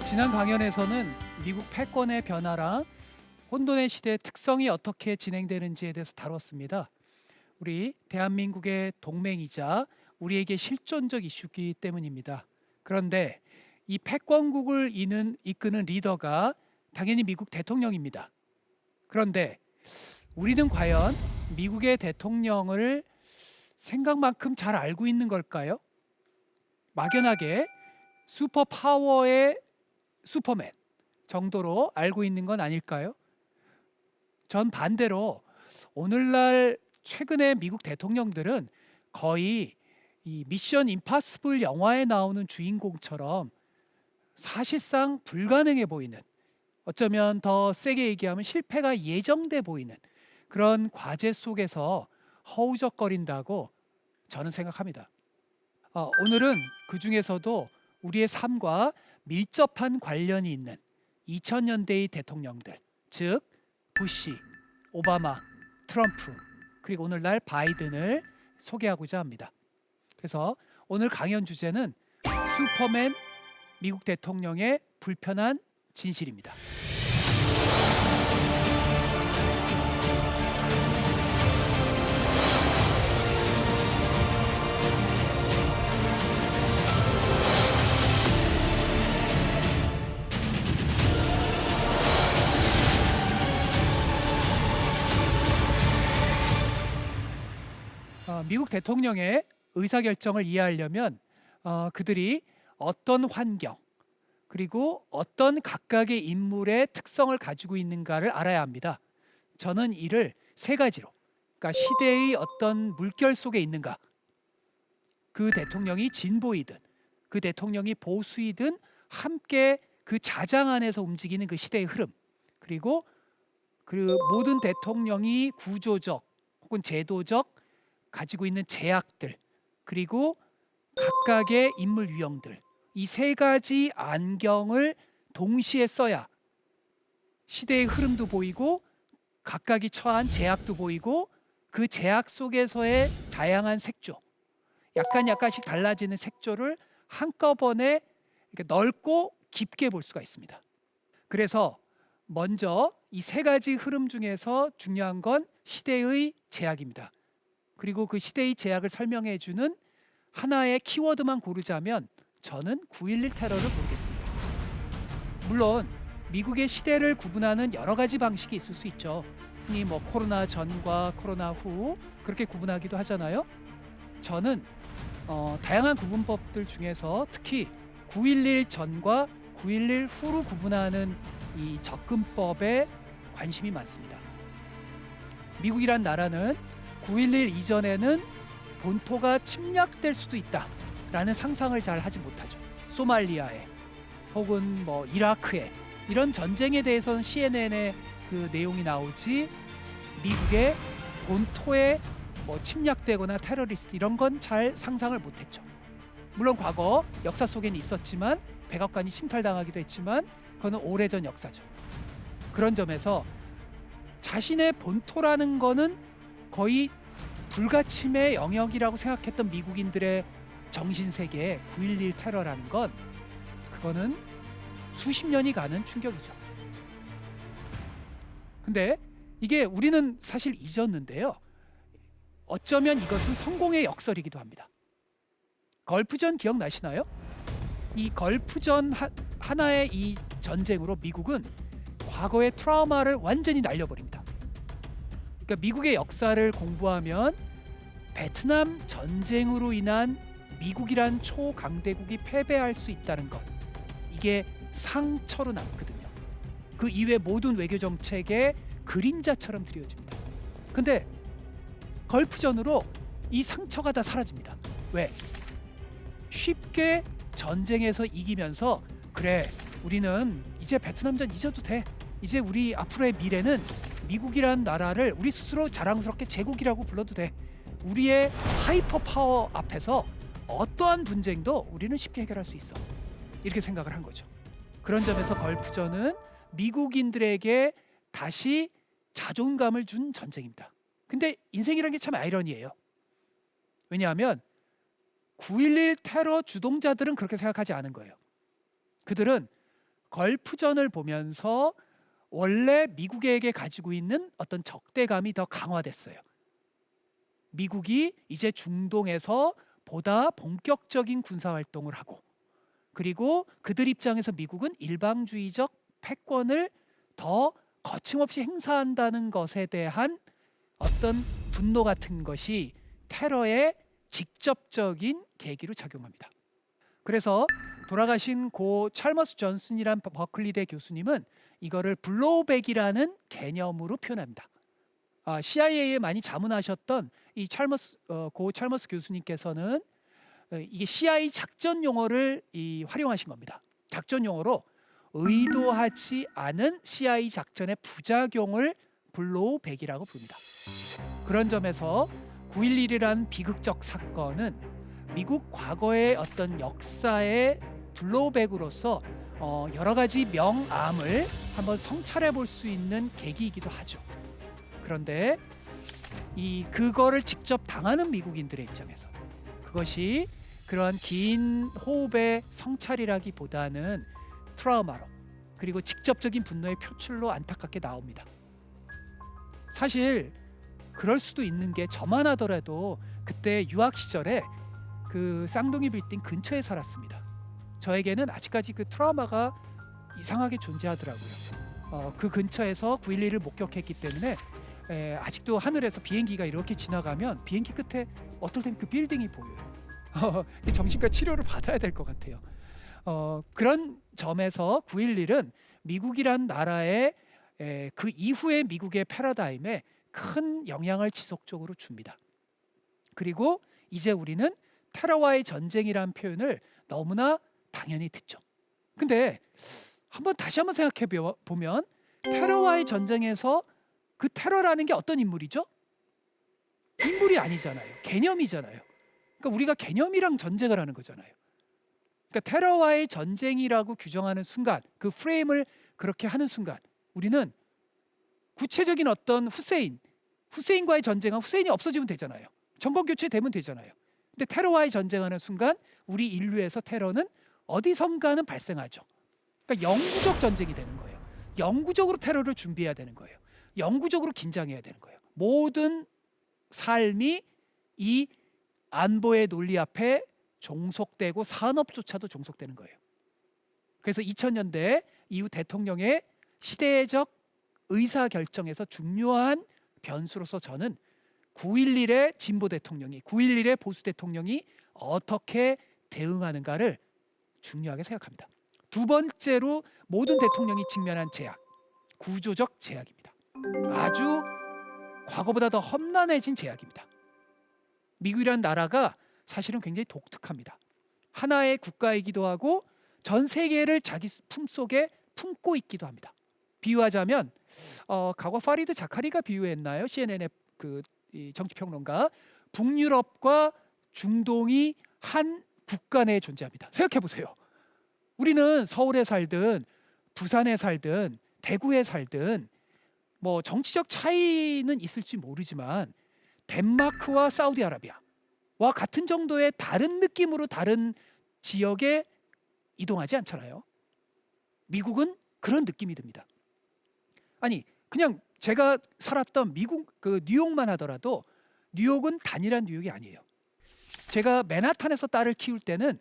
지난 강연에서는 미국 패권의 변화랑 혼돈의 시대의 특성이 어떻게 진행되는지에 대해서 다뤘습니다. 우리 대한민국의 동맹이자 우리에게 실존적 이슈이기 때문입니다. 그런데 이 패권국을 이끄는 리더가 당연히 미국 대통령입니다. 그런데 우리는 과연 미국의 대통령을 생각만큼 잘 알고 있는 걸까요? 막연하게 슈퍼파워의 슈퍼맨 정도로 알고 있는 건 아닐까요? 전 반대로 오늘날 최근의 미국 대통령들은 거의 이 미션 임파서블 영화에 나오는 주인공처럼 사실상 불가능해 보이는, 어쩌면 더 세게 얘기하면 실패가 예정돼 보이는 그런 과제 속에서 허우적거린다고 저는 생각합니다. 오늘은 그 중에서도 우리의 삶과 밀접한 관련이 있는 2000년대의 대통령들, 즉 부시, 오바마, 트럼프, 그리고 오늘날 바이든을 소개하고자 합니다. 그래서 오늘 강연 주제는 슈퍼맨 미국 대통령의 불편한 진실입니다. 미국 대통령의 의사결정을 이해하려면 그들이 어떤 환경, 그리고 어떤 각각의 인물의 특성을 가지고 있는가를 알아야 합니다. 저는 이를 세 가지로, 그러니까 시대의 어떤 물결 속에 있는가, 그 대통령이 진보이든 그 대통령이 보수이든 함께 그 자장 안에서 움직이는 그 시대의 흐름, 그리고 그 모든 대통령이 구조적 혹은 제도적 가지고 있는 제약들, 그리고 각각의 인물 유형들, 이 세 가지 안경을 동시에 써야 시대의 흐름도 보이고 각각이 처한 제약도 보이고 그 제약 속에서의 다양한 색조, 약간씩 달라지는 색조를 한꺼번에 이렇게 넓고 깊게 볼 수가 있습니다. 그래서 먼저 이 세 가지 흐름 중에서 중요한 건 시대의 제약입니다. 그리고 그 시대의 제약을 설명해 주는 하나의 키워드만 고르자면 저는 9.11 테러를 고르겠습니다. 물론 미국의 시대를 구분하는 여러 가지 방식이 있을 수 있죠. 흔히 코로나 전과 코로나 후 그렇게 구분하기도 하잖아요. 저는 다양한 구분법들 중에서 특히 9.11 전과 9.11 후로 구분하는 이 접근법에 관심이 많습니다. 미국이란 나라는 9.11 이전에는 본토가 침략될 수도 있다라는 상상을 잘 하지 못하죠. 소말리아에 혹은 이라크에 이런 전쟁에 대해서는 CNN에 그 내용이 나오지, 미국의 본토에 침략되거나 테러리스트 이런 건 잘 상상을 못했죠. 물론 과거 역사 속에는 있었지만 백악관이 침탈당하기도 했지만 그거는 오래전 역사죠. 그런 점에서 자신의 본토라는 거는 거의 불가침의 영역이라고 생각했던 미국인들의 정신세계에 9.11 테러라는 건 그거는 수십 년이 가는 충격이죠. 근데 이게 우리는 사실 잊었는데요. 어쩌면 이것은 성공의 역설이기도 합니다. 걸프전 기억나시나요? 이 걸프전 하나의 이 전쟁으로 미국은 과거의 트라우마를 완전히 날려버립니다. 그러니까 미국의 역사를 공부하면 베트남 전쟁으로 인한 미국이란 초강대국이 패배할 수 있다는 것, 이게 상처로 남거든요. 그 이외 모든 외교 정책의 그림자처럼 드리워집니다. 근데 걸프전으로 이 상처가 다 사라집니다. 왜? 쉽게 전쟁에서 이기면서 그래, 우리는 이제 베트남전 잊어도 돼. 이제 우리 앞으로의 미래는 미국이란 나라를 우리 스스로 자랑스럽게 제국이라고 불러도 돼. 우리의 하이퍼 파워 앞에서 어떠한 분쟁도 우리는 쉽게 해결할 수 있어. 이렇게 생각을 한 거죠. 그런 점에서 걸프전은 미국인들에게 다시 자존감을 준 전쟁입니다. 근데 인생이라는 게 참 아이러니해요. 왜냐하면 9.11 테러 주동자들은 그렇게 생각하지 않은 거예요. 그들은 걸프전을 보면서 원래 미국에게 가지고 있는 어떤 적대감이 더 강화됐어요. 미국이 이제 중동에서 보다 본격적인 군사활동을 하고, 그리고 그들 입장에서 미국은 일방주의적 패권을 더 거침없이 행사한다는 것에 대한 어떤 분노 같은 것이 테러의 직접적인 계기로 작용합니다. 그래서 돌아가신 고 찰머스 존슨이란 버클리대 교수님은 이거를 블로우백이라는 개념으로 표현합니다. CIA에 많이 자문하셨던 이 고 찰머스 교수님께서는 이게 CIA 작전 용어를 활용하신 겁니다. 작전 용어로 의도하지 않은 CIA 작전의 부작용을 블로우백이라고 부릅니다. 그런 점에서 9.11이라는 비극적 사건은 미국 과거의 어떤 역사의 블로우백으로서 여러 가지 명암을 한번 성찰해 볼 수 있는 계기이기도 하죠. 그런데 그거를 직접 당하는 미국인들의 입장에서 그것이 그러한 긴 호흡의 성찰이라기보다는 트라우마로, 그리고 직접적인 분노의 표출로 안타깝게 나옵니다. 사실 그럴 수도 있는 게, 저만 하더라도 그때 유학 시절에 그 쌍둥이 빌딩 근처에 살았습니다. 저에게는 아직까지 그 트라우마가 이상하게 존재하더라고요. 그 근처에서 9.11을 목격했기 때문에 아직도 하늘에서 비행기가 이렇게 지나가면 비행기 끝에 어떨 땐 그 빌딩이 보여요. 정신과 치료를 받아야 될 것 같아요. 그런 점에서 9.11은 미국이란 나라의 그 이후의 미국의 패러다임에 큰 영향을 지속적으로 줍니다. 그리고 이제 우리는 테러와의 전쟁이란 표현을 너무나 당연히 듣죠. 근데 다시 한번 생각해 보면 테러와의 전쟁에서 그 테러라는 게 어떤 인물이죠? 인물이 아니잖아요. 개념이잖아요. 그러니까 우리가 개념이랑 전쟁을 하는 거잖아요. 그러니까 테러와의 전쟁이라고 규정하는 순간, 그 프레임을 그렇게 하는 순간, 우리는 구체적인 어떤 후세인과의 전쟁은 후세인이 없어지면 되잖아요. 정권 교체되면 되잖아요. 근데 테러와의 전쟁하는 순간 우리 인류에서 테러는 어디선가는 발생하죠. 그러니까 영구적 전쟁이 되는 거예요. 영구적으로 테러를 준비해야 되는 거예요. 영구적으로 긴장해야 되는 거예요. 모든 삶이 이 안보의 논리 앞에 종속되고 산업조차도 종속되는 거예요. 그래서 2000년대 이후 대통령의 시대적 의사결정에서 중요한 변수로서 저는 9.11의 진보 대통령이, 9.11의 보수 대통령이 어떻게 대응하는가를 중요하게 생각합니다. 두 번째로 모든 대통령이 직면한 제약, 구조적 제약입니다. 아주 과거보다 더 험난해진 제약입니다. 미국이라는 나라가 사실은 굉장히 독특합니다. 하나의 국가이기도 하고 전 세계를 자기 품속에 품고 있기도 합니다. 비유하자면 과거 파리드 자카리가 비유했나요? CNN의 이 정치평론가. 북유럽과 중동이 한 국가 내에 존재합니다. 생각해 보세요. 우리는 서울에 살든 부산에 살든 대구에 살든 뭐 정치적 차이는 있을지 모르지만 덴마크와 사우디아라비아와 같은 정도의 다른 느낌으로 다른 지역에 이동하지 않잖아요. 미국은 그런 느낌이 듭니다. 아니, 그냥 제가 살았던 미국 뉴욕만 하더라도 뉴욕은 단일한 뉴욕이 아니에요. 제가 맨하탄에서 딸을 키울 때는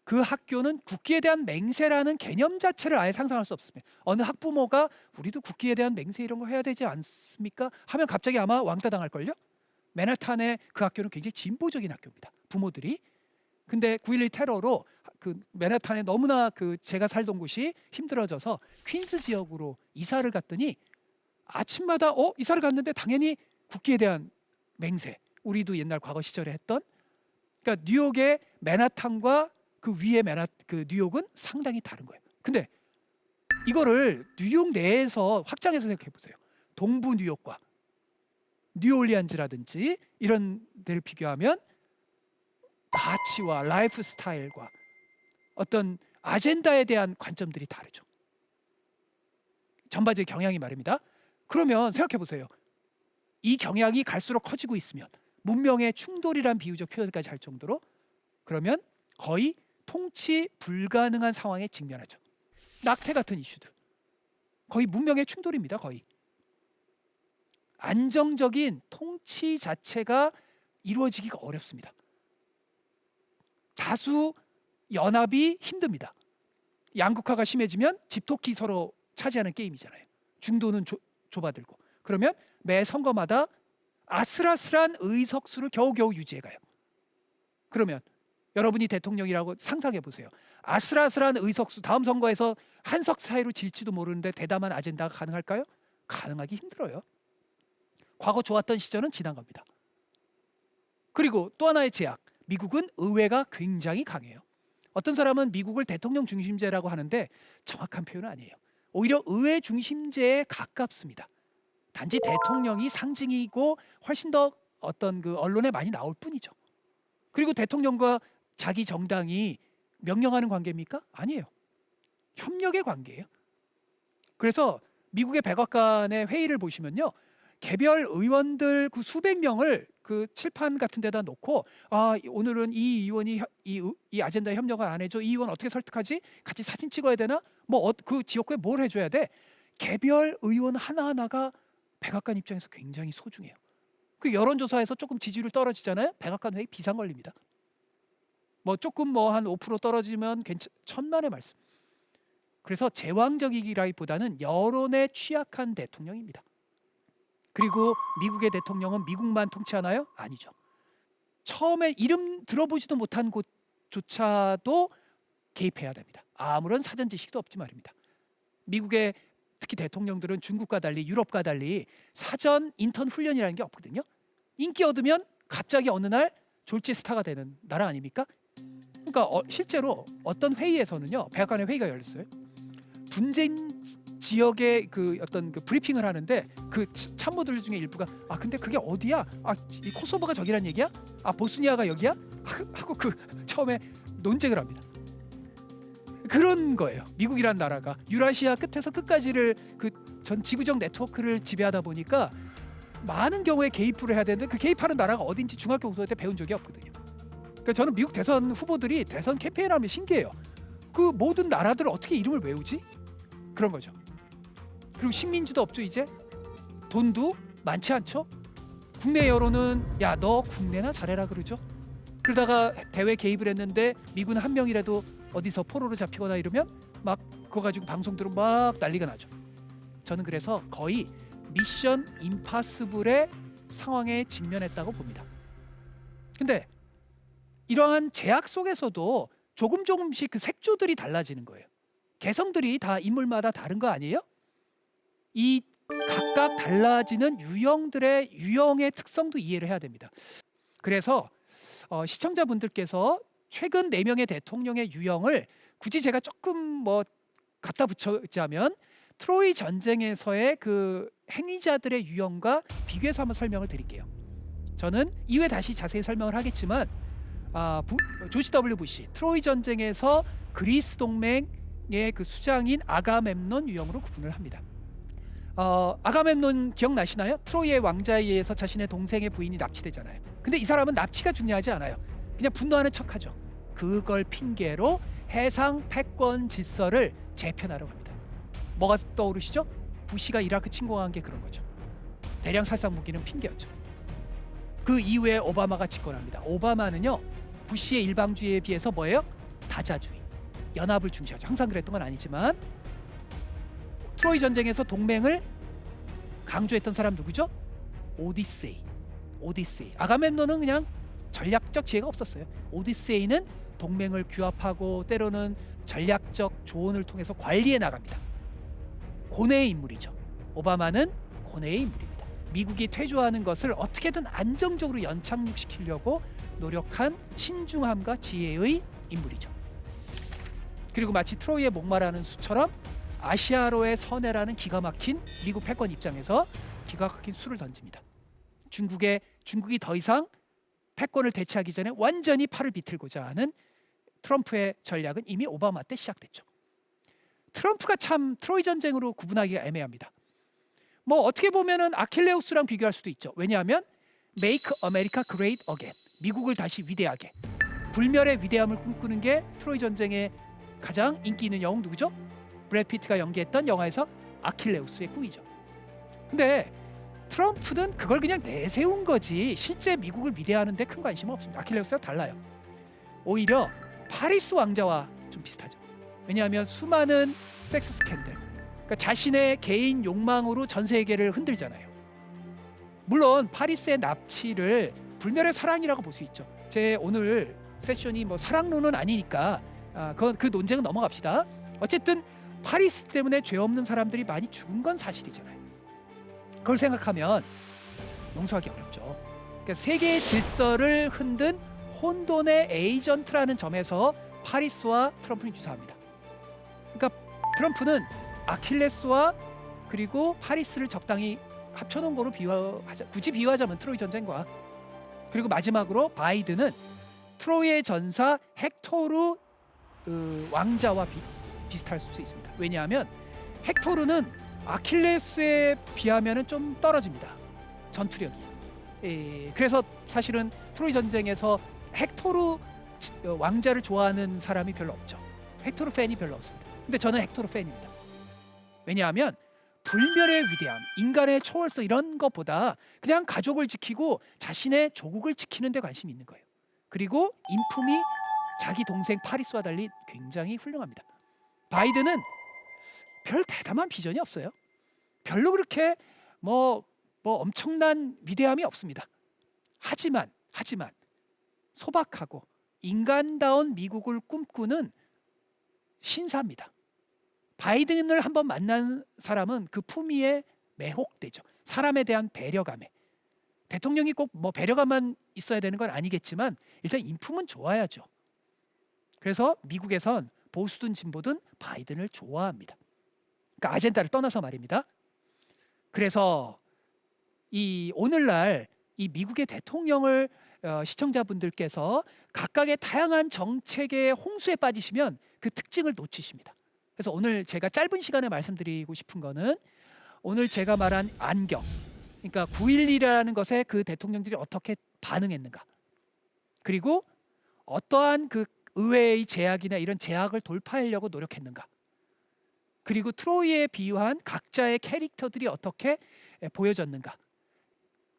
그 학교는 국기에 대한 맹세라는 개념 자체를 아예 상상할 수 없습니다. 어느 학부모가 우리도 국기에 대한 맹세 이런 거 해야 되지 않습니까? 하면 갑자기 아마 왕따 당할걸요? 맨하탄의 그 학교는 굉장히 진보적인 학교입니다. 부모들이. 근데 9.11 테러로 맨하탄에 너무나 제가 살던 곳이 힘들어져서 퀸즈 지역으로 이사를 갔더니 아침마다 이사를 갔는데 당연히 국기에 대한 맹세, 우리도 옛날 과거 시절에 했던, 그러니까 뉴욕의 맨하탄과 그 위에 뉴욕은 상당히 다른 거예요. 근데 이거를 뉴욕 내에서 확장해서 생각해 보세요. 동부 뉴욕과 뉴올리안즈라든지 이런 데를 비교하면 가치와 라이프 스타일과 어떤 아젠다에 대한 관점들이 다르죠. 전반적인 경향이 말입니다. 그러면 생각해 보세요. 이 경향이 갈수록 커지고 있으면 문명의 충돌이란 비유적 표현까지 할 정도로, 그러면 거의 통치 불가능한 상황에 직면하죠. 낙태 같은 이슈들. 거의 문명의 충돌입니다. 거의. 안정적인 통치 자체가 이루어지기가 어렵습니다. 다수 연합이 힘듭니다. 양극화가 심해지면 집토끼 서로 차지하는 게임이잖아요. 중도는 좁아들고. 그러면 매 선거마다 아슬아슬한 의석수를 겨우겨우 유지해가요. 그러면 여러분이 대통령이라고 상상해 보세요. 아슬아슬한 의석수, 다음 선거에서 한 석 차이로 질지도 모르는데 대담한 아젠다가 가능할까요? 가능하기 힘들어요. 과거 좋았던 시절은 지난 겁니다. 그리고 또 하나의 제약, 미국은 의회가 굉장히 강해요. 어떤 사람은 미국을 대통령 중심제라고 하는데 정확한 표현은 아니에요. 오히려 의회 중심제에 가깝습니다. 단지 대통령이 상징이고 훨씬 더 어떤 그 언론에 많이 나올 뿐이죠. 그리고 대통령과 자기 정당이 명령하는 관계입니까? 아니에요. 협력의 관계예요. 그래서 미국의 백악관의 회의를 보시면요, 개별 의원들 그 수백 명을 그 칠판 같은 데다 놓고, 오늘은 이 의원이 이 아젠다에 협력을 안 해줘, 이 의원 어떻게 설득하지? 같이 사진 찍어야 되나? 뭐 그 지역구에 뭘 해줘야 돼? 개별 의원 하나하나가 백악관 입장에서 굉장히 소중해요. 그 여론조사에서 조금 지지율 떨어지잖아요. 백악관 회의 비상 걸립니다. 뭐 조금 뭐 한 5% 떨어지면 천만의 말씀. 그래서 제왕적이기라기보다는 여론에 취약한 대통령입니다. 그리고 미국의 대통령은 미국만 통치하나요? 아니죠. 처음에 이름 들어보지도 못한 곳조차도 개입해야 됩니다. 아무런 사전 지식도 없지 말입니다. 미국의 특히 대통령들은 중국과 달리, 유럽과 달리 사전 인턴 훈련이라는 게 없거든요. 인기 얻으면 갑자기 어느 날 졸지에 스타가 되는 나라 아닙니까? 그러니까 실제로 어떤 회의에서는요, 백악관의 회의가 열렸어요. 분쟁 지역의 그 어떤 그 브리핑을 하는데 그 참모들 중에 일부가 근데 그게 어디야? 이 코소보가 저기란 얘기야? 보스니아가 여기야? 하고 그 처음에 논쟁을 합니다. 그런 거예요. 미국이란 나라가 유라시아 끝에서 끝까지를 그 전 지구적 네트워크를 지배하다 보니까 많은 경우에 개입을 해야 되는데 그 개입하는 나라가 어딘지 중학교 고등학교 때 배운 적이 없거든요. 그러니까 저는 미국 대선 후보들이 대선 캠페인하면 신기해요. 그 모든 나라들 어떻게 이름을 외우지? 그런 거죠. 그리고 식민지도 없죠. 이제 돈도 많지 않죠. 국내 여론은 야, 너 국내나 잘해라 그러죠. 그러다가 대회 개입을 했는데 미군 한 명이라도 어디서 포로로 잡히거나 이러면 막 그거 가지고 방송들은 막 난리가 나죠. 저는 그래서 거의 미션 임파서블의 상황에 직면했다고 봅니다. 근데 이러한 제약 속에서도 조금씩 그 색조들이 달라지는 거예요. 개성들이 다 인물마다 다른 거 아니에요? 이 각각 달라지는 유형들의 유형의 특성도 이해를 해야 됩니다. 그래서 시청자분들께서 최근 4명의 대통령의 유형을 굳이 제가 조금 뭐 갖다 붙여자면 트로이 전쟁에서의 그 행위자들의 유형과 비교해서 한번 설명을 드릴게요. 저는 이후에 다시 자세히 설명을 하겠지만 조지 W 부시 트로이 전쟁에서 그리스 동맹의 그 수장인 아가멤논 유형으로 구분을 합니다. 아가멤논 기억나시나요? 트로이의 왕자에 의해서 자신의 동생의 부인이 납치되잖아요. 근데 이 사람은 납치가 중요하지 않아요. 그냥 분노하는 척하죠. 그걸 핑계로 해상 패권 질서를 재편하려고 합니다. 뭐가 떠오르시죠? 부시가 이라크 침공한 게 그런 거죠. 대량 살상 무기는 핑계였죠. 그 이후에 오바마가 집권합니다. 오바마는요, 부시의 일방주의에 비해서 뭐예요? 다자주의, 연합을 중시하죠. 항상 그랬던 건 아니지만 트로이 전쟁에서 동맹을 강조했던 사람 누구죠? 오디세이. 아가멤논은 그냥 전략적 지혜가 없었어요. 오디세이는 동맹을 규합하고 때로는 전략적 조언을 통해서 관리해 나갑니다. 고뇌의 인물이죠. 오바마는 고뇌의 인물입니다. 미국이 퇴조하는 것을 어떻게든 안정적으로 연착륙시키려고 노력한 신중함과 지혜의 인물이죠. 그리고 마치 트로이의 목마라는 수처럼 아시아로의 선해라는 기가 막힌 미국 패권 입장에서 기가 막힌 수를 던집니다. 중국이 더 이상 패권을 대체하기 전에 완전히 팔을 비틀고자 하는 트럼프의 전략은 이미 오바마 때 시작됐죠. 트럼프가 참 트로이 전쟁으로 구분하기가 애매합니다. 뭐 어떻게 보면은 아킬레우스랑 비교할 수도 있죠. 왜냐하면 Make America Great Again, 미국을 다시 위대하게, 불멸의 위대함을 꿈꾸는 게 트로이 전쟁의 가장 인기 있는 영웅 누구죠? 브래드 피트가 연기했던 영화에서 아킬레우스의 꿈이죠. 근데 트럼프는 그걸 그냥 내세운 거지 실제 미국을 미래하는 데 큰 관심은 없습니다. 아킬레우스랑 달라요. 오히려 파리스 왕자와 좀 비슷하죠. 왜냐하면 수많은 섹스 스캔들, 그러니까 자신의 개인 욕망으로 전 세계를 흔들잖아요. 물론 파리스의 납치를 불멸의 사랑이라고 볼 수 있죠. 제 오늘 세션이 뭐 사랑론은 아니니까 그 논쟁은 넘어갑시다. 어쨌든 파리스 때문에 죄 없는 사람들이 많이 죽은 건 사실이잖아요. 그걸 생각하면 용서하기 어렵죠. 그러니까 세계의 질서를 흔든 혼돈의 에이전트라는 점에서 파리스와 트럼프는 유사합니다. 그러니까 트럼프는 아킬레스와 그리고 파리스를 적당히 합쳐놓은 거로 굳이 비유하자면 트로이 전쟁과, 그리고 마지막으로 바이든은 트로이의 전사 헥토르 왕자와 비슷할 수 있습니다. 왜냐하면 헥토르는 아킬레스에 비하면 좀 떨어집니다. 전투력이. 그래서 사실은 트로이 전쟁에서 헥토르 왕자를 좋아하는 사람이 별로 없죠. 헥토르 팬이 별로 없습니다. 근데 저는 헥토르 팬입니다. 왜냐하면 불멸의 위대함, 인간의 초월성 이런 것보다 그냥 가족을 지키고 자신의 조국을 지키는 데 관심이 있는 거예요. 그리고 인품이 자기 동생 파리스와 달리 굉장히 훌륭합니다. 바이든은 별 대담한 비전이 없어요. 별로 그렇게 뭐 엄청난 위대함이 없습니다. 하지만 소박하고 인간다운 미국을 꿈꾸는 신사입니다. 바이든을 한번 만난 사람은 그 품위에 매혹되죠. 사람에 대한 배려감에. 대통령이 꼭 뭐 배려감만 있어야 되는 건 아니겠지만 일단 인품은 좋아야죠. 그래서 미국에선 보수든 진보든 바이든을 좋아합니다. 그러니까 아젠다를 떠나서 말입니다. 그래서 이 오늘날 이 미국의 대통령을 시청자분들께서 각각의 다양한 정책의 홍수에 빠지시면 그 특징을 놓치십니다. 그래서 오늘 제가 짧은 시간에 말씀드리고 싶은 거는 오늘 제가 말한 안경, 그러니까 9.11이라는 것에 그 대통령들이 어떻게 반응했는가, 그리고 어떠한 그 의회의 제약이나 이런 제약을 돌파하려고 노력했는가, 그리고 트로이에 비유한 각자의 캐릭터들이 어떻게 보여졌는가,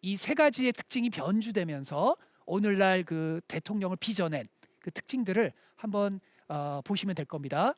이 세 가지의 특징이 변주되면서 오늘날 그 대통령을 빚어낸 그 특징들을 한번 보시면 될 겁니다.